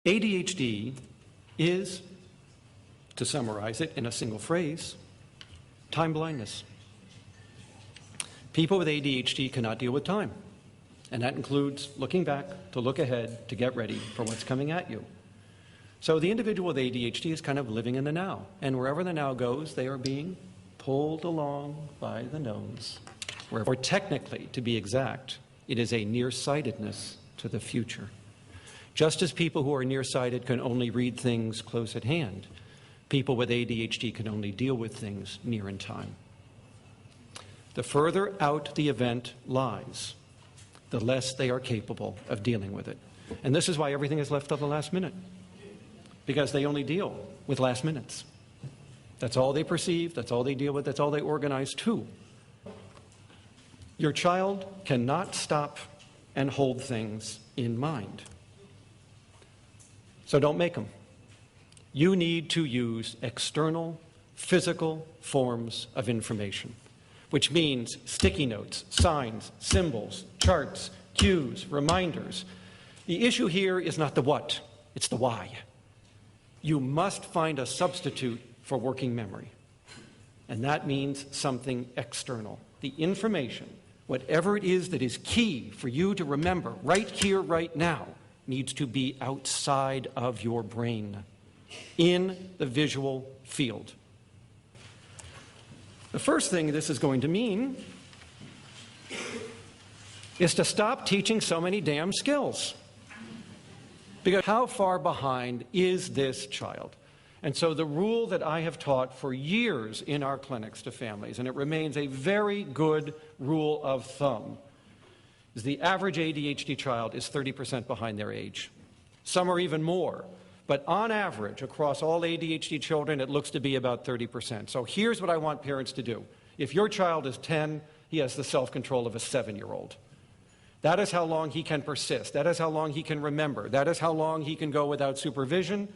ADHD is, to summarize it in a single phrase, time blindness. People with ADHD cannot deal with time, and that includes looking back to look ahead to get ready for what's coming at you. So the individual with ADHD is kind of living in the now, and wherever the now goes, they are being pulled along by the nose. Or technically, to be exact, it is a nearsightedness to the future. Just as people who are nearsighted can only read things close at hand, people with ADHD can only deal with things near in time. The further out the event lies, the less they are capable of dealing with it. And this is why everything is left till the last minute, because they only deal with last minutes. That's all they perceive, that's all they deal with, that's all they organize to. Your child cannot stop and hold things in mind. So don't make them. You need to use external, physical forms of information, which means sticky notes, signs, symbols, charts, cues, reminders. The issue here is not the what, it's the why. You must find a substitute for working memory. And that means something external. The information, whatever it is that is key for you to remember right here, right now, needs to be outside of your brain, in the visual field. The first thing this is going to mean is to stop teaching so many damn skills. Because how far behind is this child? And so the rule that I have taught for years in our clinics to families, and it remains a very good rule of thumb, is the average ADHD child is 30% behind their age. Some are even more. But on average, across all ADHD children, it looks to be about 30%. So here's what I want parents to do. If your child is 10, he has the self-control of a 7-year-old. That is how long he can persist. That is how long he can remember. That is how long he can go without supervision.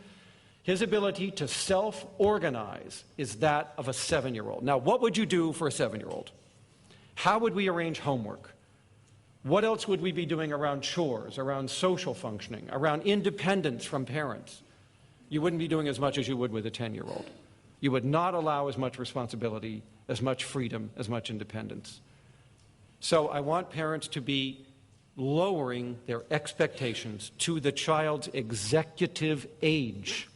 His ability to self-organize is that of a 7-year-old. Now, what would you do for a 7-year-old? How would we arrange homework? What else would we be doing around chores, around social functioning, around independence from parents? You wouldn't be doing as much as you would with a 10-year-old. You would not allow as much responsibility, as much freedom, as much independence. So I want parents to be lowering their expectations to the child's executive age.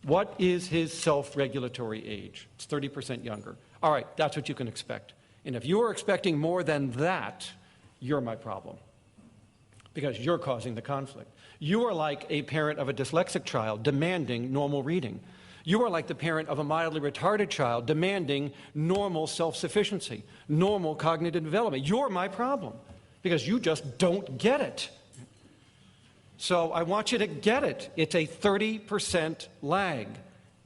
What is his self-regulatory age? It's 30% younger. All right, that's what you can expect. And if you are expecting more than that, you're my problem, because you're causing the conflict. You are like a parent of a dyslexic child demanding normal reading. You are like the parent of a mildly retarded child demanding normal self-sufficiency, normal cognitive development. You're my problem, because you just don't get it. So I want you to get it. It's a 30% lag.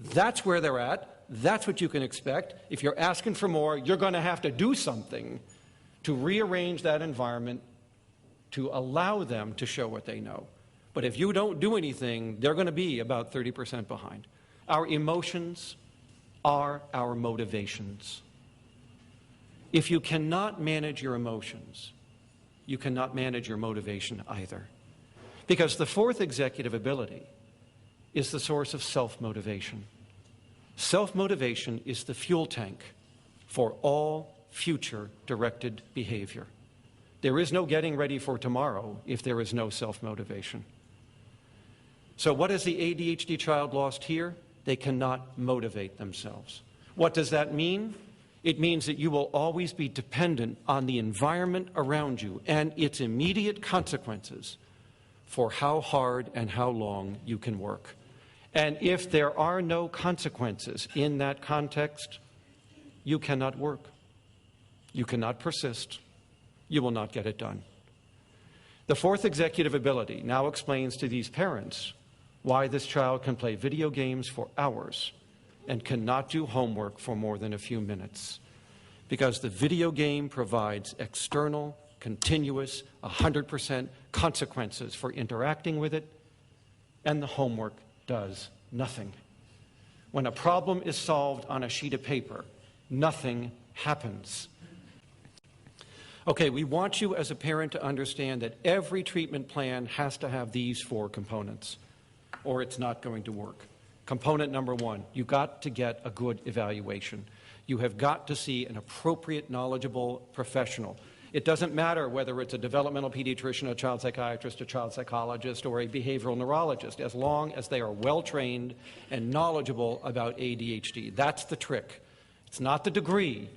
That's where they're at. That's what you can expect. If you're asking for more, you're going to have to do something to rearrange that environment to allow them to show what they know. But if you don't do anything, they're going to be about 30% behind. Our emotions are our motivations. If you cannot manage your emotions, you cannot manage your motivation either. Because the fourth executive ability is the source of self-motivation. Self-motivation is the fuel tank for all future directed behavior. There is no getting ready for tomorrow if there is no self-motivation. So what has the ADHD child lost here? They cannot motivate themselves. What does that mean? It means that you will always be dependent on the environment around you and its immediate consequences for how hard and how long you can work. And if there are no consequences in that context, you cannot work. You cannot persist. You will not get it done. The fourth executive ability now explains to these parents why this child can play video games for hours and cannot do homework for more than a few minutes. Because the video game provides external, continuous, 100% consequences for interacting with it, and the homework does nothing. When a problem is solved on a sheet of paper, nothing happens. Okay, we want you as a parent to understand that every treatment plan has to have these 4 components. or it's not going to work. Component number one, you got to get a good evaluation. You have got to see an appropriate, knowledgeable professional. It doesn't matter whether it's a developmental pediatrician, a child psychiatrist, a child psychologist, or a behavioral neurologist, as long as they are well-trained and knowledgeable about ADHD. That's the trick. It's not the degree,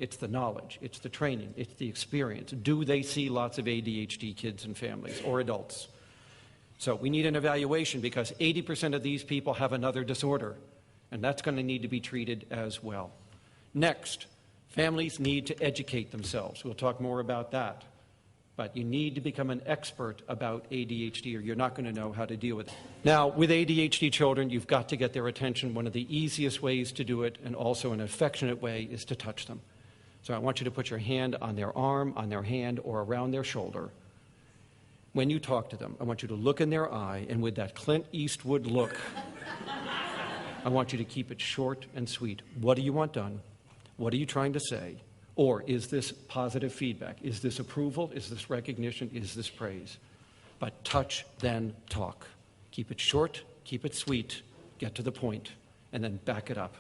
it's the knowledge, it's the training, it's the experience. Do they see lots of ADHD kids and families or adults? So we need an evaluation because 80% of these people have another disorder, and that's going to need to be treated as well. Next, families need to educate themselves. We'll talk more about that. But you need to become an expert about ADHD or you're not going to know how to deal with it. Now, with ADHD children, you've got to get their attention. One of the easiest ways to do it, and also an affectionate way, is to touch them. So I want you to put your hand on their arm, on their hand, or around their shoulder. When you talk to them, I want you to look in their eye, and with that Clint Eastwood look, I want you to keep it short and sweet. What do you want done? What are you trying to say? Or is this positive feedback? Is this approval? Is this recognition? Is this praise? But touch, then talk. Keep it short, keep it sweet, get to the point, and then back it up.